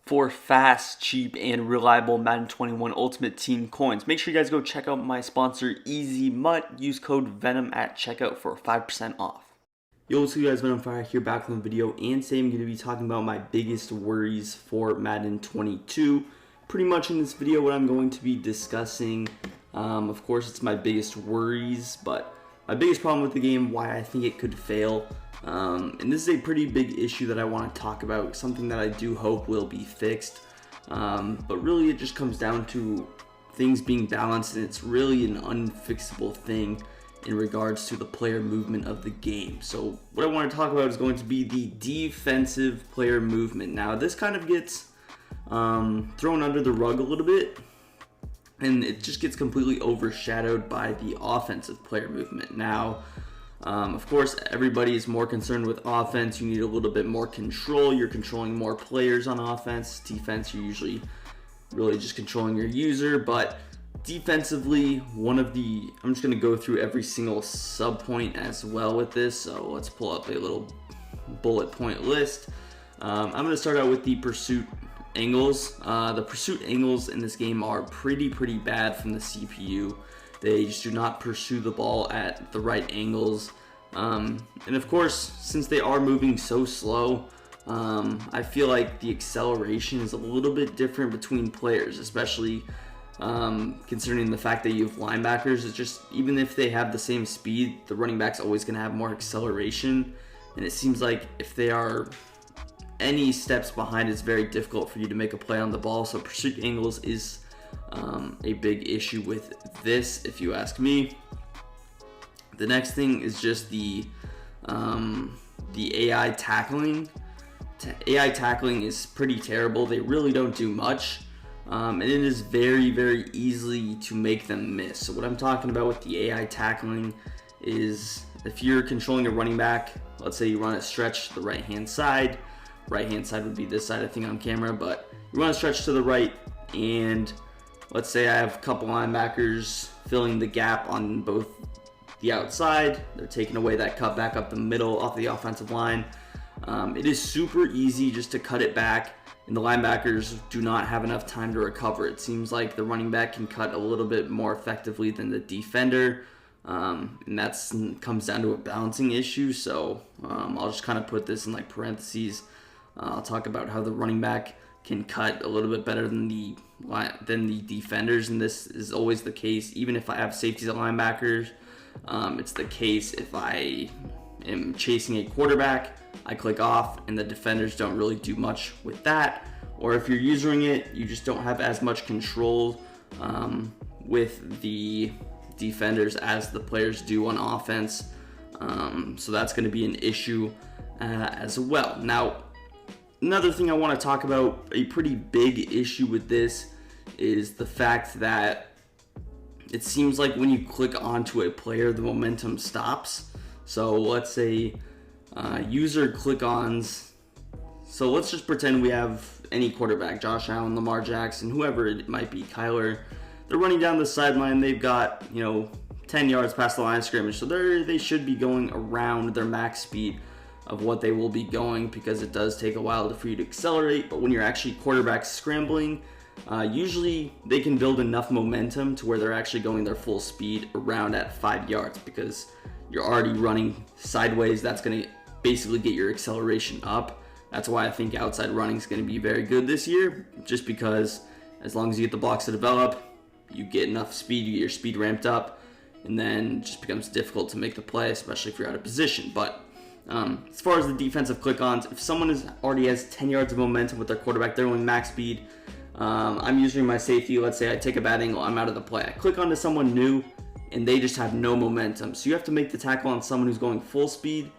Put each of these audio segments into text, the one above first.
for fast, cheap, and reliable Madden 21 Ultimate Team coins. Make sure you guys go check out my sponsor, Easy Mutt. Use code VENOM at checkout for 5% off. Yo, what's up guys, Venom Fire here back from the video, and today I'm going to be talking about my biggest worries for Madden 22. Pretty much in this video what I'm going to be discussing, of course it's my biggest worries, but my biggest problem with the game, why I think it could fail. And this is a pretty big issue that I want to talk about, something that I do hope will be fixed. But really it just comes down to things being balanced, and it's really an unfixable thing in regards to the player movement of the game. So what I want to talk about is going to be the defensive player movement. Now this kind of gets thrown under the rug a little bit, and it just gets completely overshadowed by the offensive player movement. Now of course, everybody is more concerned with offense. You need a little bit more control. You're controlling more players on offense. Defense, you're usually really just controlling your user. But defensively, I'm just going to go through every single sub point as well with this. So let's pull up a little bullet point list. I'm going to start out with the pursuit angles. The pursuit angles in this game are pretty bad from the CPU. They just do not pursue the ball at the right angles. And of course, since they are moving so slow, I feel like the acceleration is a little bit different between players, especially considering the fact that you have linebackers. It's just, even if they have the same speed, the running back's always going to have more acceleration. And it seems like if they are any steps behind, it's very difficult for you to make a play on the ball. So pursuit angles is a big issue with this, if you ask me. The next thing is just the AI tackling. AI tackling is pretty terrible. They really don't do much, and it is very easy to make them miss. So what I'm talking about with the AI tackling is, if you're controlling a running back, let's say you run a stretch to the right hand side would be this side I think on camera, but you run a stretch to the right, and let's say I have a couple linebackers filling the gap on both the outside. They're taking away that cut back up the middle off the offensive line. It is super easy just to cut it back, and the linebackers do not have enough time to recover. It seems like the running back can cut a little bit more effectively than the defender, and that comes down to a balancing issue. So I'll just kind of put this in like parentheses. I'll talk about how the running back can cut a little bit better than the defenders, and this is always the case. Even if I have safeties at linebackers, it's the case if I am chasing a quarterback, I click off, and the defenders don't really do much with that. Or if you're using it, you just don't have as much control with the defenders as the players do on offense. So that's going to be an issue as well. Now, another thing I want to talk about, a pretty big issue with this, is the fact that it seems like when you click onto a player, the momentum stops. So let's say user click-ons. So let's just pretend we have any quarterback, Josh Allen, Lamar Jackson, whoever it might be, Kyler. They're running down the sideline. They've got 10 yards past the line of scrimmage, so they should be going around their max speed of what they will be going, because it does take a while for you to accelerate. But when you're actually quarterback scrambling, usually they can build enough momentum to where they're actually going their full speed around at 5 yards, because you're already running sideways. That's going to basically get your acceleration up. That's why I think outside running is going to be very good this year, just because as long as you get the blocks to develop, you get enough speed, you get your speed ramped up, and then it just becomes difficult to make the play, especially if you're out of position. But as far as the defensive click-ons, if someone already has 10 yards of momentum with their quarterback, they're only max speed. I'm using my safety. Let's say I take a bad angle, I'm out of the play. I click onto someone new, and they just have no momentum. So you have to make the tackle on someone who's going full speed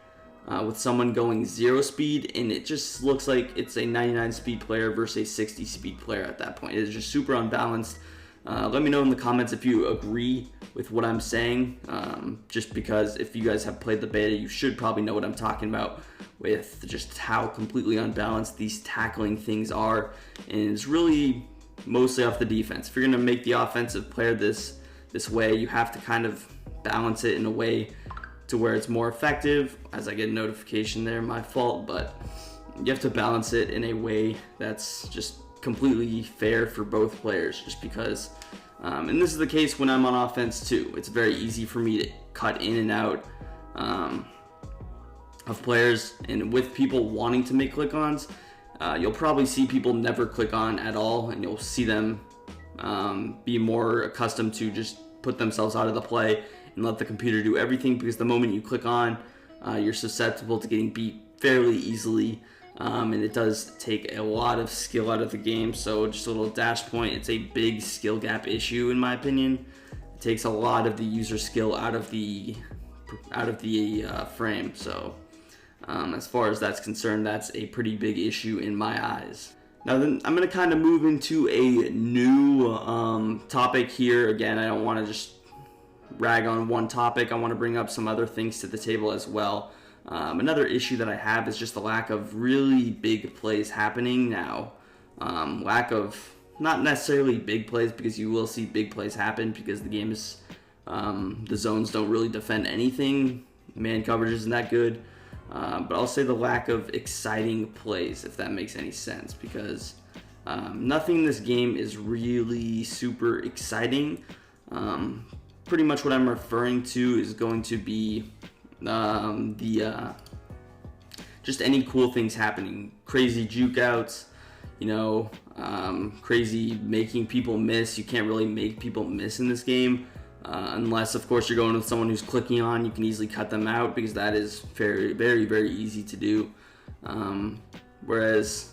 with someone going 0 speed, and it just looks like it's a 99 speed player versus a 60 speed player at that point. It is just super unbalanced. Let me know in the comments if you agree with what I'm saying, just because if you guys have played the beta, you should probably know what I'm talking about with just how completely unbalanced these tackling things are, and it's really mostly off the defense. If you're going to make the offensive player this way, you have to kind of balance it in a way to where it's more effective. As I get a notification there, my fault, but you have to balance it in a way that's just completely fair for both players, just because, and this is the case when I'm on offense too. It's very easy for me to cut in and out of players, and with people wanting to make click-ons, you'll probably see people never click on at all, and you'll see them be more accustomed to just put themselves out of the play and let the computer do everything, because the moment you click on, you're susceptible to getting beat fairly easily, and it does take a lot of skill out of the game. So just a little dash point, it's a big skill gap issue in my opinion. It takes a lot of the user skill out of the frame. So as far as that's concerned, that's a pretty big issue in my eyes. Now then, I'm going to kind of move into a new topic here. Again, I don't want to just rag on one topic. I want to bring up some other things to the table as well. Another issue that I have is just the lack of really big plays happening now. Lack of, not necessarily big plays, because you will see big plays happen because the game is, the zones don't really defend anything. Man coverage isn't that good. But I'll say the lack of exciting plays, if that makes any sense, because nothing in this game is really super exciting. Pretty much what I'm referring to is going to be just any cool things happening, crazy juke outs, crazy making people miss. You can't really make people miss in this game. Unless, of course, you're going with someone who's clicking on, you can easily cut them out, because that is very, very, very easy to do. Whereas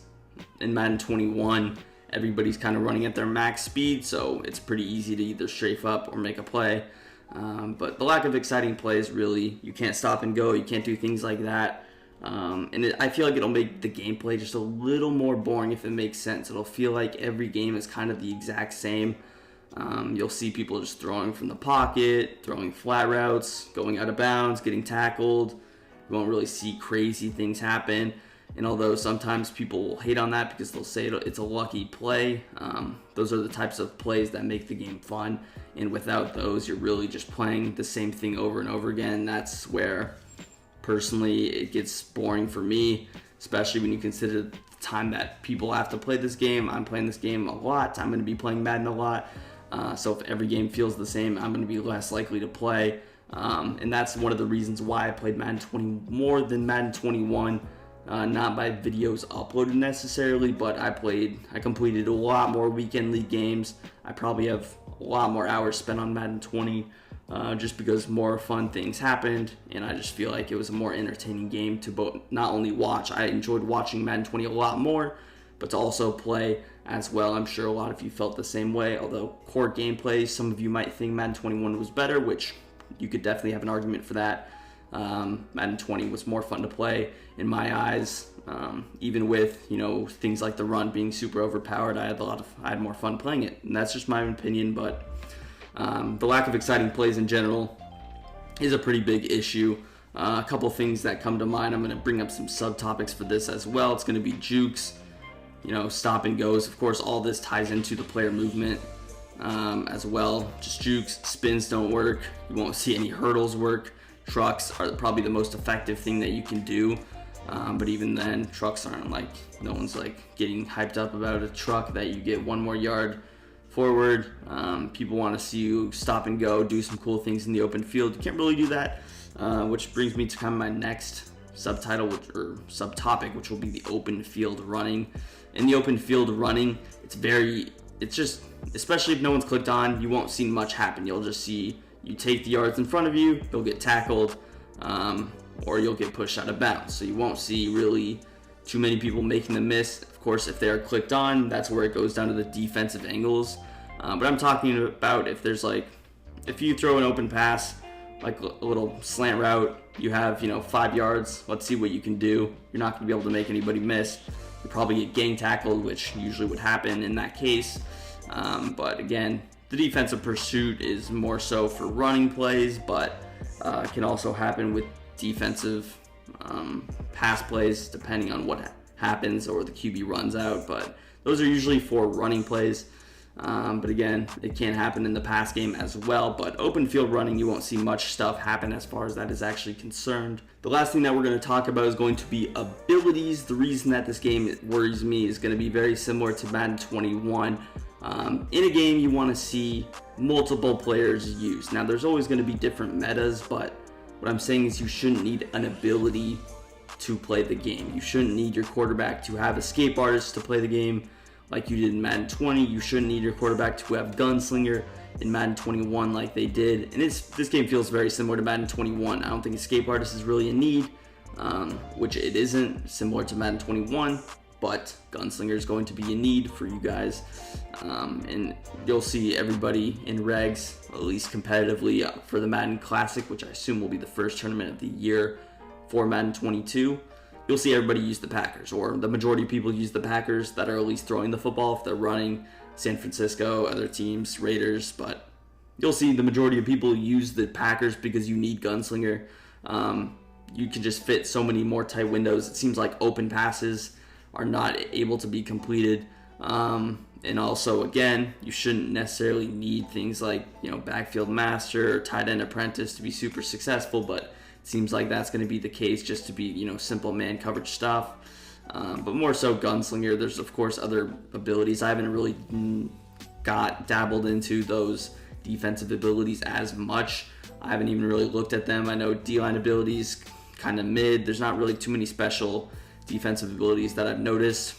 in Madden 21, everybody's kind of running at their max speed, so it's pretty easy to either strafe up or make a play. But the lack of exciting plays, really, you can't stop and go, you can't do things like that. I feel like it'll make the gameplay just a little more boring, if it makes sense. It'll feel like every game is kind of the exact same. You'll see people just throwing from the pocket, throwing flat routes, going out of bounds, getting tackled. You won't really see crazy things happen. And although sometimes people will hate on that because they'll say it's a lucky play, those are the types of plays that make the game fun. And without those, you're really just playing the same thing over and over again. That's where, personally, it gets boring for me, especially when you consider the time that people have to play this game. I'm playing this game a lot. I'm going to be playing Madden a lot. So if every game feels the same, I'm going to be less likely to play. And that's one of the reasons why I played Madden 20 more than Madden 21. Not by videos uploaded necessarily, but I completed a lot more weekend league games. I probably have a lot more hours spent on Madden 20, just because more fun things happened, and I just feel like it was a more entertaining game to not only watch. I enjoyed watching Madden 20 a lot more, but to also play as well. I'm sure a lot of you felt the same way, although core gameplay, some of you might think Madden 21 was better, which you could definitely have an argument for that. Madden 20 was more fun to play in my eyes, even with things like the run being super overpowered. I had more fun playing it, and that's just my opinion. But the lack of exciting plays in general is a pretty big issue. A couple things that come to mind. I'm going to bring up some subtopics for this as well. It's going to be jukes, stop and goes. Of course, all this ties into the player movement as well. Just jukes, spins don't work. You won't see any hurdles work. Trucks are probably the most effective thing that you can do, but even then, trucks aren't no one's getting hyped up about a truck that you get one more yard forward. People want to see you stop and go, do some cool things in the open field. You can't really do that, which brings me to kind of my next subtopic, which will be the open field running. In the open field running, it's just, especially if no one's clicked on, you won't see much happen. You'll just see you take the yards in front of you, you'll get tackled, or you'll get pushed out of bounds. So you won't see really too many people making the miss. Of course, if they're clicked on, that's where it goes down to the defensive angles. But I'm talking about if there's if you throw an open pass, like a little slant route, you have 5 yards. Let's see what you can do. You're not going to be able to make anybody miss. You probably get gang tackled, which usually would happen in that case. But again, the defensive pursuit is more so for running plays, but can also happen with defensive pass plays, depending on what happens or the QB runs out. But those are usually for running plays. But again, it can happen in the pass game as well. But open field running, you won't see much stuff happen as far as that is actually concerned. The last thing that we're going to talk about is going to be abilities. The reason that this game worries me is going to be very similar to Madden 21. In a game, you want to see multiple players used. Now, there's always going to be different metas, but what I'm saying is you shouldn't need an ability to play the game. You shouldn't need your quarterback to have escape artist to play the game like you did in Madden 20. You shouldn't need your quarterback to have gunslinger in Madden 21 like they did. And this game feels very similar to Madden 21. I don't think escape artist is really a need, which it isn't, similar to Madden 21. But gunslinger is going to be a need for you guys. And you'll see everybody in regs, at least competitively, for the Madden Classic, which I assume will be the first tournament of the year for Madden 22. You'll see everybody use the Packers, or the majority of people use the Packers that are at least throwing the football if they're running San Francisco, other teams, Raiders, but you'll see the majority of people use the Packers because you need gunslinger. You can just fit so many more tight windows. It seems like open passes are not able to be completed. And also, again, you shouldn't necessarily need things like, backfield master or tight end apprentice to be super successful, but it seems like that's going to be the case just to be, simple man coverage stuff. But more so gunslinger. There's, of course, other abilities. I haven't really dabbled into those defensive abilities as much. I haven't even really looked at them. I know D-line abilities, kind of mid. There's not really too many special defensive abilities that I've noticed.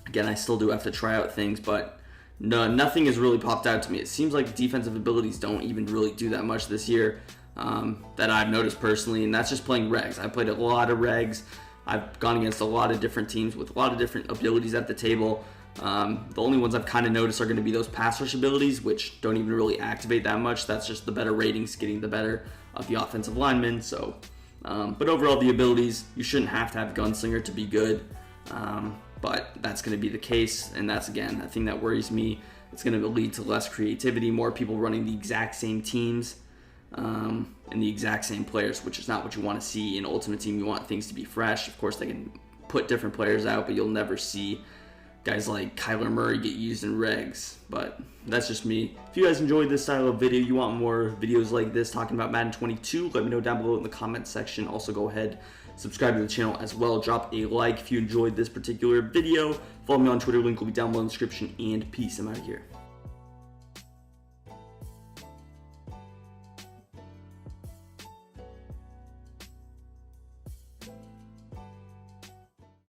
Again, I still do have to try out things, but nothing has really popped out to me. It seems like defensive abilities don't even really do that much this year that I've noticed personally, and that's just playing regs. I played a lot of regs. I've gone against a lot of different teams with a lot of different abilities at the table. The only ones I've kind of noticed are going to be those pass rush abilities, which don't even really activate that much. That's just the better ratings getting the better of the offensive linemen. So, but overall, the abilities, you shouldn't have to have gunslinger to be good. But that's going to be the case, and that's, again, a thing that worries me. It's going to lead to less creativity, more people running the exact same teams and the exact same players, which is not what you want to see in Ultimate Team. You want things to be fresh. Of course, they can put different players out, but you'll never see guys like Kyler Murray get used in regs. But that's just me. If you guys enjoyed this style of video, you want more videos like this talking about Madden 22, let me know down below in the comments section. Also, go ahead, subscribe to the channel as well. Drop a like if you enjoyed this particular video. Follow me on Twitter, link will be down below in the description, and peace. I'm out of here.